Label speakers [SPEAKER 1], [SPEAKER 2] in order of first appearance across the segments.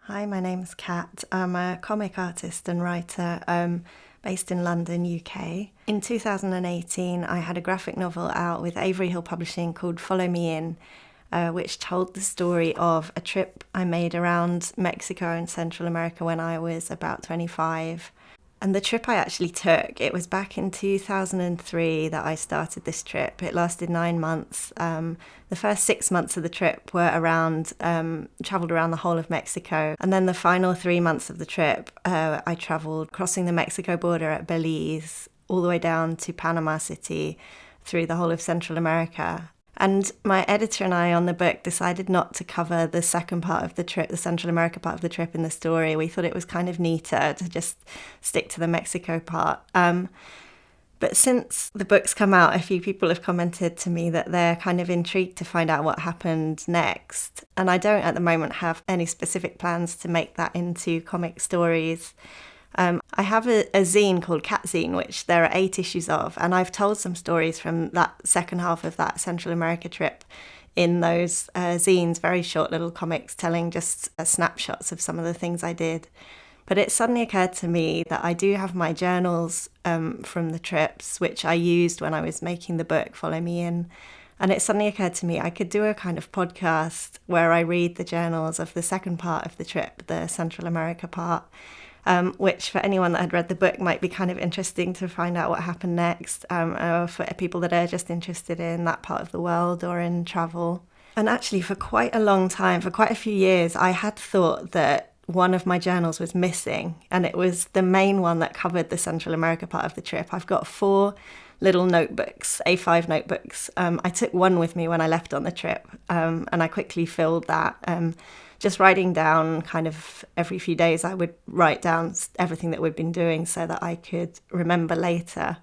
[SPEAKER 1] Hi, my name's Kat. I'm a comic artist and writer based in London, UK. In 2018, I had a graphic novel out with Avery Hill Publishing called Follow Me In, which told the story of a trip I made around Mexico and Central America when I was about 25. And the trip I actually took, it was back in 2003 that I started this trip. It lasted 9 months. The first 6 months of the trip were travelled around the whole of Mexico. And then the final 3 months of the trip, I travelled crossing the Mexico border at Belize, all the way down to Panama City, through the whole of Central America. And my editor and I on the book decided not to cover the second part of the trip, the Central America part of the trip in the story. We thought it was kind of neater to just stick to the Mexico part. But since the book's come out, a few people have commented to me that they're kind of intrigued to find out what happened next. And I don't at the moment have any specific plans to make that into comic stories. I have a zine called Cat Zine, which there are 8 issues of, and I've told some stories from that second half of that Central America trip in those zines, very short little comics telling just snapshots of some of the things I did. But it suddenly occurred to me that I do have my journals from the trips, which I used when I was making the book, Follow Me In. And it suddenly occurred to me I could do a kind of podcast where I read the journals of the second part of the trip, the Central America part. Which for anyone that had read the book might be kind of interesting to find out what happened next, or for people that are just interested in that part of the world or in travel. And actually for quite a long time, for quite a few years, I had thought that one of my journals was missing, and it was the main one that covered the Central America part of the trip. I've got 4 little notebooks, A5 notebooks. I took one with me when I left on the trip, and I quickly filled that. Just writing down kind of every few days, I would write down everything that we'd been doing so that I could remember later,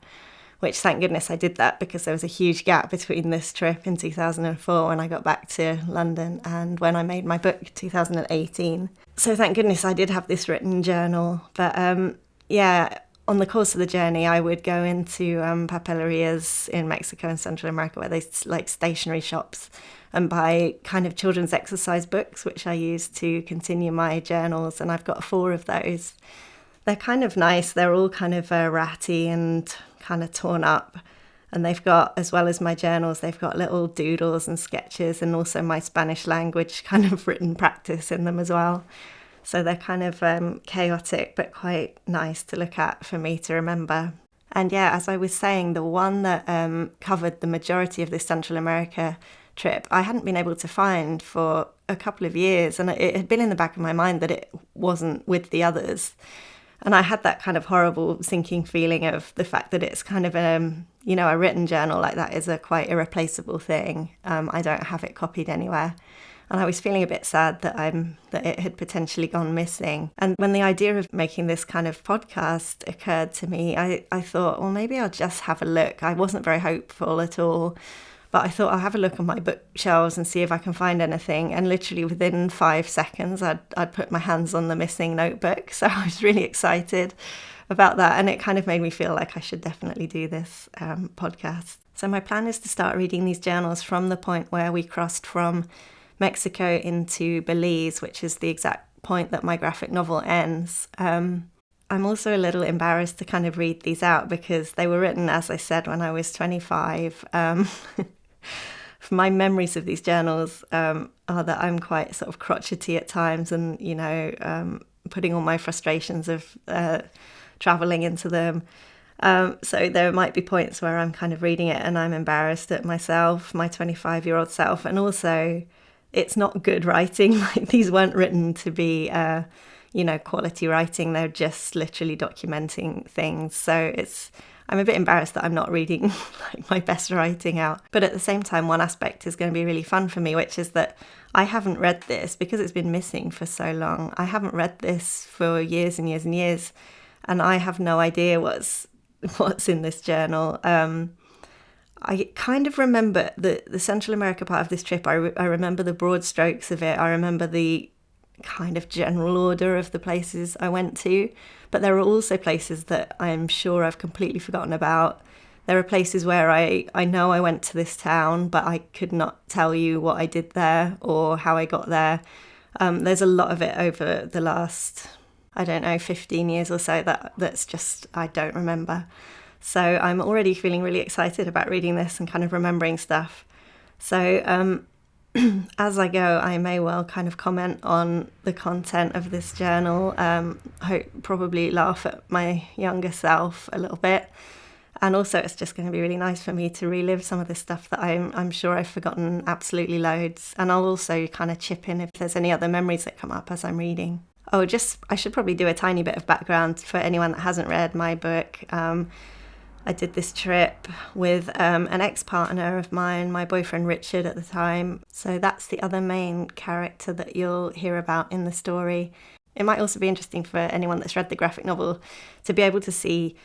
[SPEAKER 1] which thank goodness I did that, because there was a huge gap between this trip in 2004 when I got back to London and when I made my book 2018. So thank goodness I did have this written journal. But on the course of the journey, I would go into papelerias in Mexico and Central America, where there's like stationery shops, and buy kind of children's exercise books, which I use to continue my journals. And I've got 4 of those. They're kind of nice. They're all kind of ratty and kind of torn up. And they've got, as well as my journals, they've got little doodles and sketches and also my Spanish language kind of written practice in them as well. So they're kind of chaotic, but quite nice to look at for me to remember. And yeah, as I was saying, the one that covered the majority of this Central America trip, I hadn't been able to find for a couple of years. And it had been in the back of my mind that it wasn't with the others. And I had that kind of horrible sinking feeling of the fact that it's kind of a written journal like that is a quite irreplaceable thing. I don't have it copied anywhere. And I was feeling a bit sad that it had potentially gone missing. And when the idea of making this kind of podcast occurred to me, I thought, well, maybe I'll just have a look. I wasn't very hopeful at all, but I thought I'll have a look on my bookshelves and see if I can find anything. And literally within 5 seconds, I'd put my hands on the missing notebook. So I was really excited about that. And it kind of made me feel like I should definitely do this podcast. So my plan is to start reading these journals from the point where we crossed from Mexico into Belize, which is the exact point that my graphic novel ends. I'm also a little embarrassed to kind of read these out because they were written, as I said, when I was 25. My memories of these journals are that I'm quite sort of crotchety at times and, putting all my frustrations of travelling into them. So there might be points where I'm kind of reading it and I'm embarrassed at myself, my 25-year-old self, and also it's not good writing. Like, these weren't written to be, quality writing. They're just literally documenting things. So I'm a bit embarrassed that I'm not reading like my best writing out. But at the same time, one aspect is going to be really fun for me, which is that I haven't read this because it's been missing for so long. I haven't read this for years and years and years, and I have no idea what's in this journal. I kind of remember the Central America part of this trip. I remember the broad strokes of it. I remember the kind of general order of the places I went to. But there are also places that I'm sure I've completely forgotten about. There are places where I know I went to this town, but I could not tell you what I did there or how I got there. There's a lot of it over the last, 15 years or so that's just, I don't remember. So I'm already feeling really excited about reading this and kind of remembering stuff. So as I go, I may well kind of comment on the content of this journal, probably laugh at my younger self a little bit. And also it's just going to be really nice for me to relive some of this stuff that I'm sure I've forgotten absolutely loads. And I'll also kind of chip in if there's any other memories that come up as I'm reading. I should probably do a tiny bit of background for anyone that hasn't read my book. I did this trip with an ex-partner of mine, my boyfriend Richard at the time. So that's the other main character that you'll hear about in the story. It might also be interesting for anyone that's read the graphic novel to be able to see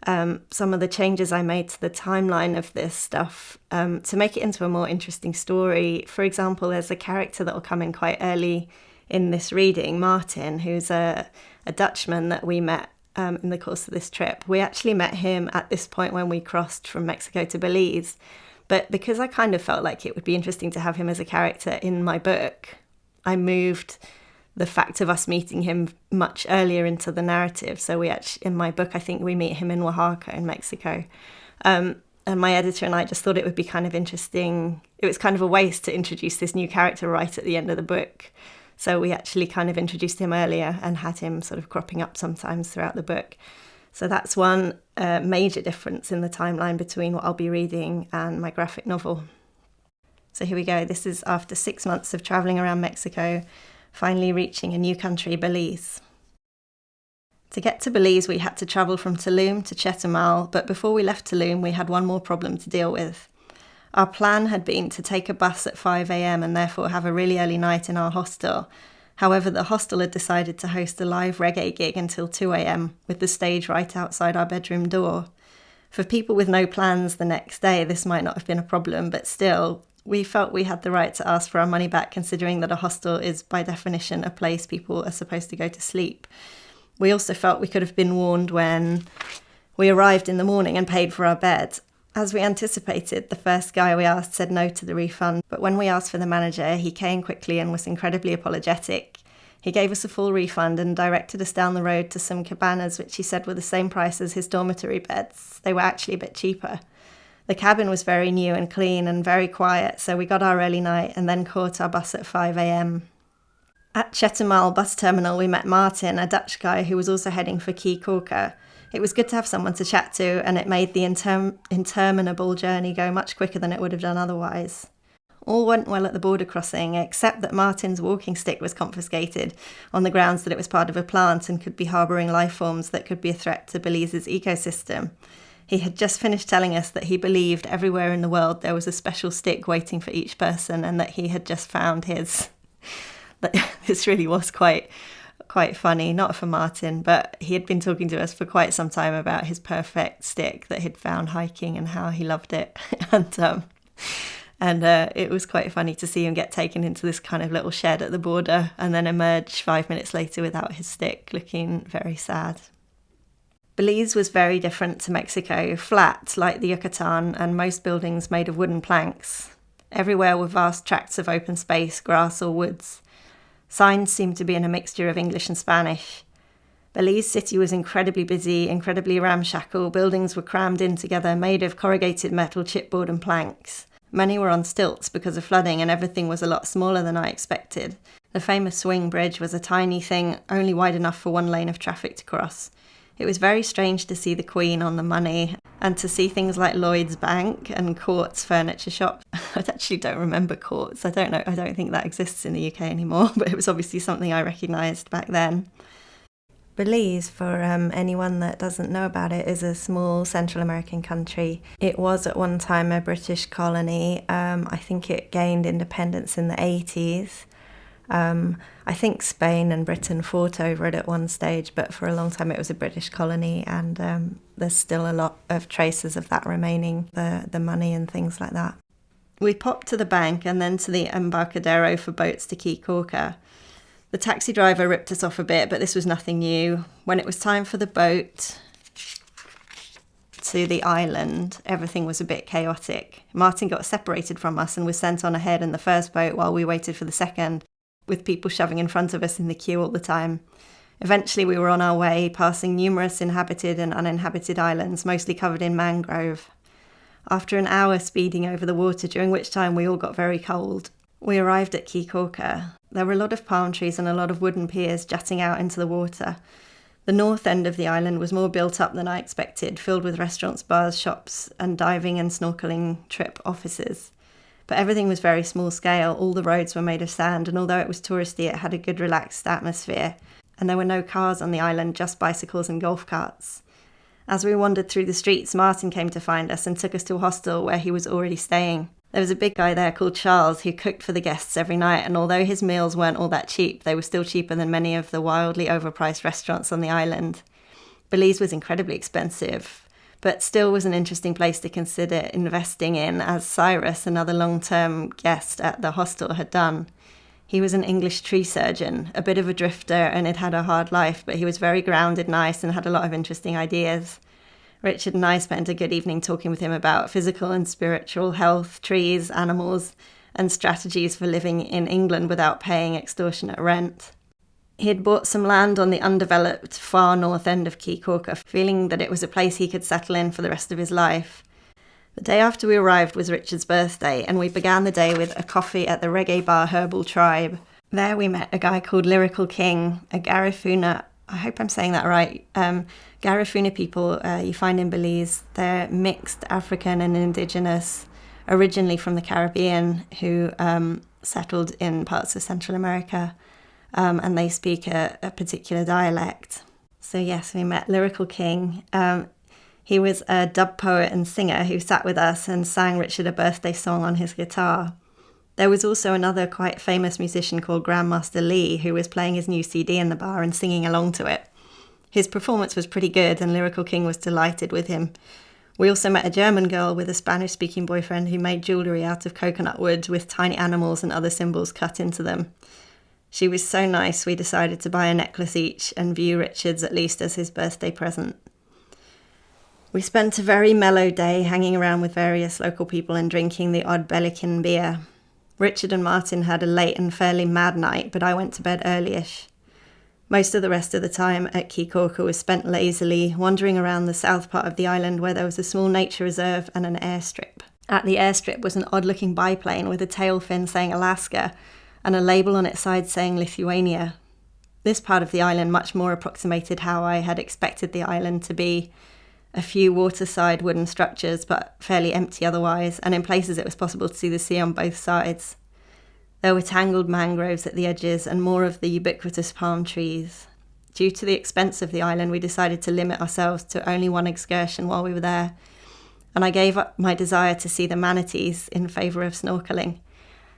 [SPEAKER 1] some of the changes I made to the timeline of this stuff to make it into a more interesting story. For example, there's a character that will come in quite early in this reading, Martin, who's a Dutchman that we met in the course of this trip. We actually met him at this point when we crossed from Mexico to Belize. But because I kind of felt like it would be interesting to have him as a character in my book, I moved the fact of us meeting him much earlier into the narrative. So in my book, I think we meet him in Oaxaca in Mexico. And my editor and I just thought it would be kind of interesting. It was kind of a waste to introduce this new character right at the end of the book. So we actually kind of introduced him earlier and had him sort of cropping up sometimes throughout the book. So that's one major difference in the timeline between what I'll be reading and my graphic novel. So here we go. This is after 6 months of travelling around Mexico, finally reaching a new country, Belize. To get to Belize, we had to travel from Tulum to Chetumal, but before we left Tulum, we had one more problem to deal with. Our plan had been to take a bus at 5 a.m. and therefore have a really early night in our hostel. However, the hostel had decided to host a live reggae gig until 2 a.m, with the stage right outside our bedroom door. For people with no plans the next day, this might not have been a problem, but still, we felt we had the right to ask for our money back, considering that a hostel is, by definition, a place people are supposed to go to sleep. We also felt we could have been warned when we arrived in the morning and paid for our bed. As we anticipated, the first guy we asked said no to the refund, but when we asked for the manager, he came quickly and was incredibly apologetic. He gave us a full refund and directed us down the road to some cabanas, which he said were the same price as his dormitory beds. They were actually a bit cheaper. The cabin was very new and clean and very quiet, so we got our early night and then caught our bus at 5 a.m. At Chetumal bus terminal, we met Martin, a Dutch guy who was also heading for Key Corker. It was good to have someone to chat to, and it made the interminable journey go much quicker than it would have done otherwise. All went well at the border crossing, except that Martin's walking stick was confiscated on the grounds that it was part of a plant and could be harbouring life forms that could be a threat to Belize's ecosystem. He had just finished telling us that he believed everywhere in the world there was a special stick waiting for each person and that he had just found his. But this really was quite funny, not for Martin, but he had been talking to us for quite some time about his perfect stick that he'd found hiking and how he loved it. and it was quite funny to see him get taken into this kind of little shed at the border and then emerge 5 minutes later without his stick, looking very sad. Belize was very different to Mexico, flat like the Yucatan, and most buildings made of wooden planks. Everywhere were vast tracts of open space, grass or woods. Signs seemed to be in a mixture of English and Spanish. Belize City was incredibly busy, incredibly ramshackle. Buildings were crammed in together, made of corrugated metal, chipboard and planks. Many were on stilts because of flooding, and everything was a lot smaller than I expected. The famous swing bridge was a tiny thing, only wide enough for one lane of traffic to cross. It was very strange to see the Queen on the money and to see things like Lloyd's Bank and Courts furniture shop. I actually don't remember Courts. I don't think that exists in the UK anymore, but it was obviously something I recognised back then. Belize, for anyone that doesn't know about it, is a small Central American country. It was at one time a British colony. I think it gained independence in the 80s. I think Spain and Britain fought over it at one stage, but for a long time it was a British colony, and there's still a lot of traces of that remaining, the money and things like that. We popped to the bank and then to the Embarcadero for boats to Key Corker. The taxi driver ripped us off a bit, but this was nothing new. When it was time for the boat to the island, everything was a bit chaotic. Martin got separated from us and was sent on ahead in the first boat while we waited for the second. with people shoving in front of us in the queue all the time. Eventually we were on our way, passing numerous inhabited and uninhabited islands, mostly covered in mangrove. After an hour speeding over the water, during which time we all got very cold, we arrived at Key Corker. There were a lot of palm trees and a lot of wooden piers jutting out into the water. The north end of the island was more built up than I expected, filled with restaurants, bars, shops, and diving and snorkeling trip offices. But everything was very small scale. All the roads were made of sand, and although it was touristy, it had a good relaxed atmosphere. And there were no cars on the island, just bicycles and golf carts. As we wandered through the streets, Martin came to find us and took us to a hostel where he was already staying. There was a big guy there called Charles who cooked for the guests every night, and although his meals weren't all that cheap, they were still cheaper than many of the wildly overpriced restaurants on the island. Belize was incredibly expensive, but still was an interesting place to consider investing in, as Cyrus, another long-term guest at the hostel, had done. He was an English tree surgeon, a bit of a drifter, and had had a hard life, but he was very grounded, nice, and had a lot of interesting ideas. Richard and I spent a good evening talking with him about physical and spiritual health, trees, animals, and strategies for living in England without paying extortionate rent. He had bought some land on the undeveloped far north end of Key Corker, feeling that it was a place he could settle in for the rest of his life. The day after we arrived was Richard's birthday, and we began the day with a coffee at the reggae bar Herbal Tribe. There we met a guy called Lyrical King, a Garifuna, I hope I'm saying that right, Garifuna people you find in Belize. They're mixed African and indigenous, originally from the Caribbean, who settled in parts of Central America, and they speak a particular dialect. So yes, we met Lyrical King. He was a dub poet and singer who sat with us and sang Richard a birthday song on his guitar. There was also another quite famous musician called Grandmaster Lee who was playing his new CD in the bar and singing along to it. His performance was pretty good and Lyrical King was delighted with him. We also met a German girl with a Spanish-speaking boyfriend who made jewellery out of coconut wood with tiny animals and other symbols cut into them. She was so nice we decided to buy a necklace each and view Richard's at least as his birthday present. We spent a very mellow day hanging around with various local people and drinking the odd Bellikin beer. Richard and Martin had a late and fairly mad night, but I went to bed early-ish. Most of the rest of the time at Key Corker was spent lazily, wandering around the south part of the island where there was a small nature reserve and an airstrip. At the airstrip was an odd-looking biplane with a tail fin saying Alaska and a label on its side saying Lithuania. This part of the island much more approximated how I had expected the island to be. A few waterside wooden structures, but fairly empty otherwise, and in places it was possible to see the sea on both sides. There were tangled mangroves at the edges and more of the ubiquitous palm trees. Due to the expense of the island, we decided to limit ourselves to only one excursion while we were there, and I gave up my desire to see the manatees in favour of snorkelling.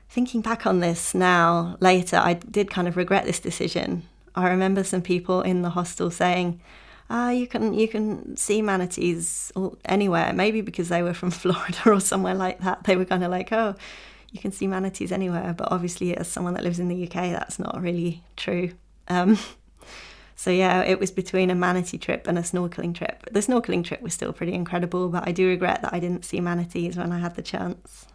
[SPEAKER 1] Thinking back on this now, later, I did kind of regret this decision. I remember some people in the hostel saying, you can see manatees anywhere, maybe because they were from Florida or somewhere like that. They were kind of like, oh, you can see manatees anywhere. But obviously, as someone that lives in the UK, that's not really true. So yeah, it was between a manatee trip and a snorkeling trip. The snorkeling trip was still pretty incredible, but I do regret that I didn't see manatees when I had the chance.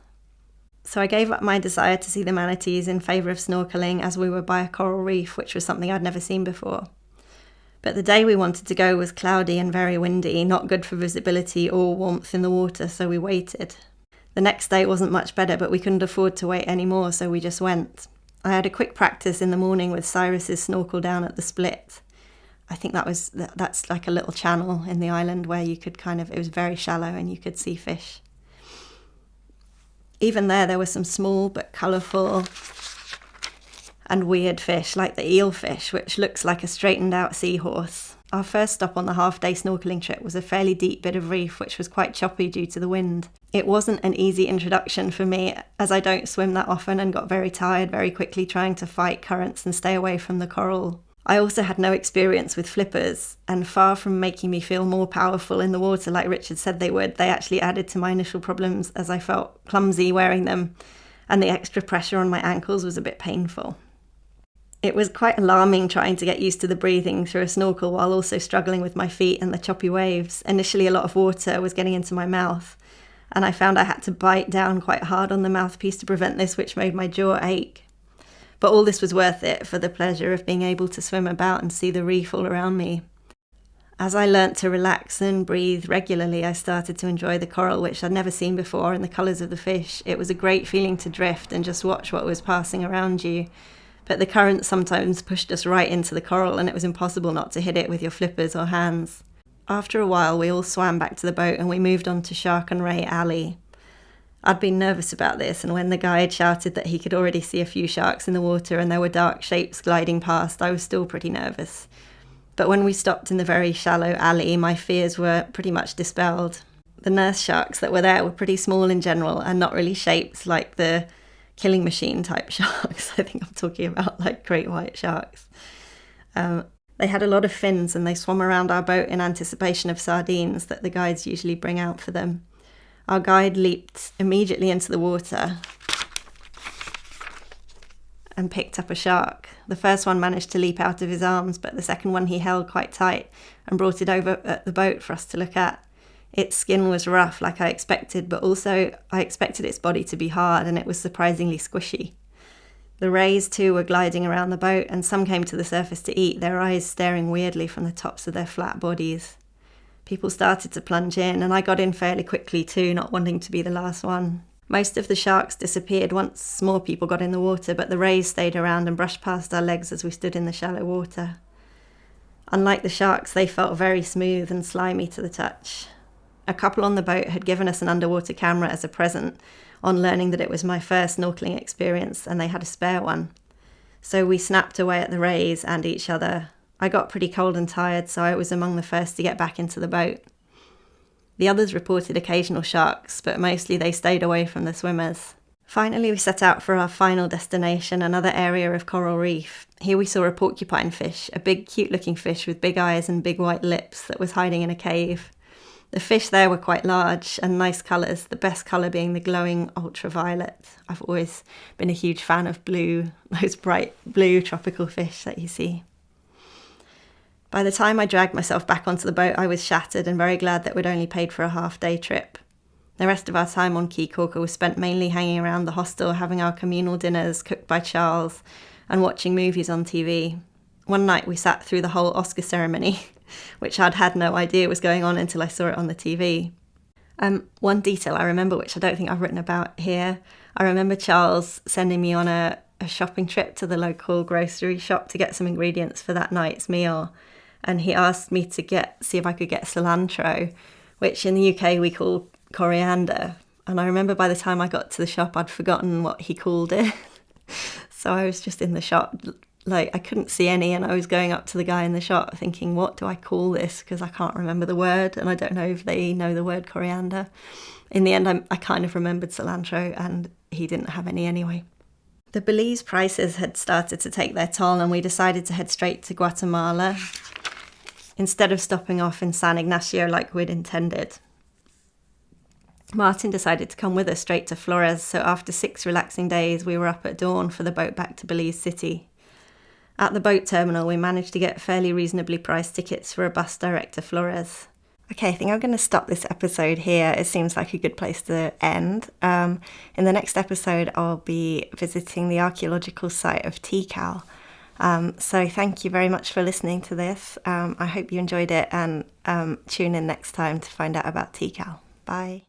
[SPEAKER 1] So I gave up my desire to see the manatees in favour of snorkeling as we were by a coral reef, which was something I'd never seen before. But the day we wanted to go was cloudy and very windy, not good for visibility or warmth in the water, so we waited. The next day wasn't much better, but we couldn't afford to wait anymore, so we just went. I had a quick practice in the morning with Cyrus's snorkel down at the split. I think that's like a little channel in the island where you could it was very shallow and you could see fish. Even there were some small but colourful and weird fish, like the eelfish, which looks like a straightened out seahorse. Our first stop on the half-day snorkeling trip was a fairly deep bit of reef, which was quite choppy due to the wind. It wasn't an easy introduction for me, as I don't swim that often and got very tired very quickly trying to fight currents and stay away from the coral. I also had no experience with flippers, and far from making me feel more powerful in the water like Richard said they would, they actually added to my initial problems as I felt clumsy wearing them, and the extra pressure on my ankles was a bit painful. It was quite alarming trying to get used to the breathing through a snorkel while also struggling with my feet and the choppy waves. Initially, a lot of water was getting into my mouth, and I found I had to bite down quite hard on the mouthpiece to prevent this, which made my jaw ache. But all this was worth it for the pleasure of being able to swim about and see the reef all around me. As I learnt to relax and breathe regularly, I started to enjoy the coral, which I'd never seen before, and the colours of the fish. It was a great feeling to drift and just watch what was passing around you. But the current sometimes pushed us right into the coral, and it was impossible not to hit it with your flippers or hands. After a while, we all swam back to the boat and we moved on to Shark and Ray Alley. I'd been nervous about this, and when the guide shouted that he could already see a few sharks in the water and there were dark shapes gliding past, I was still pretty nervous. But when we stopped in the very shallow alley, my fears were pretty much dispelled. The nurse sharks that were there were pretty small in general and not really shaped like the killing machine type sharks. I think I'm talking about like great white sharks. They had a lot of fins and they swam around our boat in anticipation of sardines that the guides usually bring out for them. Our guide leaped immediately into the water and picked up a shark. The first one managed to leap out of his arms, but the second one he held quite tight and brought it over at the boat for us to look at. Its skin was rough, like I expected, but also I expected its body to be hard, and it was surprisingly squishy. The rays too were gliding around the boat, and some came to the surface to eat, their eyes staring weirdly from the tops of their flat bodies. People started to plunge in, and I got in fairly quickly too, not wanting to be the last one. Most of the sharks disappeared once more people got in the water, but the rays stayed around and brushed past our legs as we stood in the shallow water. Unlike the sharks, they felt very smooth and slimy to the touch. A couple on the boat had given us an underwater camera as a present on learning that it was my first snorkeling experience, and they had a spare one. So we snapped away at the rays and each other. I got pretty cold and tired, so I was among the first to get back into the boat. The others reported occasional sharks, but mostly they stayed away from the swimmers. Finally, we set out for our final destination, another area of coral reef. Here we saw a porcupine fish, a big, cute-looking fish with big eyes and big white lips that was hiding in a cave. The fish there were quite large and nice colours, the best colour being the glowing ultraviolet. I've always been a huge fan of blue, those bright blue tropical fish that you see. By the time I dragged myself back onto the boat, I was shattered and very glad that we'd only paid for a half-day trip. The rest of our time on Key Corker was spent mainly hanging around the hostel, having our communal dinners cooked by Charles and watching movies on TV. One night we sat through the whole Oscar ceremony, which I'd had no idea was going on until I saw it on the TV. One detail I remember, which I don't think I've written about here, I remember Charles sending me on a shopping trip to the local grocery shop to get some ingredients for that night's meal. And he asked me to see if I could get cilantro, which in the UK we call coriander. And I remember by the time I got to the shop, I'd forgotten what he called it. So I was just in the shop, like I couldn't see any, and I was going up to the guy in the shop thinking, what do I call this? Because I can't remember the word, and I don't know if they know the word coriander. In the end, I kind of remembered cilantro, and he didn't have any anyway. The Belize prices had started to take their toll, and we decided to head straight to Guatemala instead of stopping off in San Ignacio like we'd intended. Martin decided to come with us straight to Flores, so after 6 relaxing days, we were up at dawn for the boat back to Belize City. At the boat terminal, we managed to get fairly reasonably priced tickets for a bus direct to Flores. Okay, I think I'm going to stop this episode here. It seems like a good place to end. In the next episode, I'll be visiting the archaeological site of Tikal. So thank you very much for listening to this. I hope you enjoyed it, and tune in next time to find out about Tikal. Bye.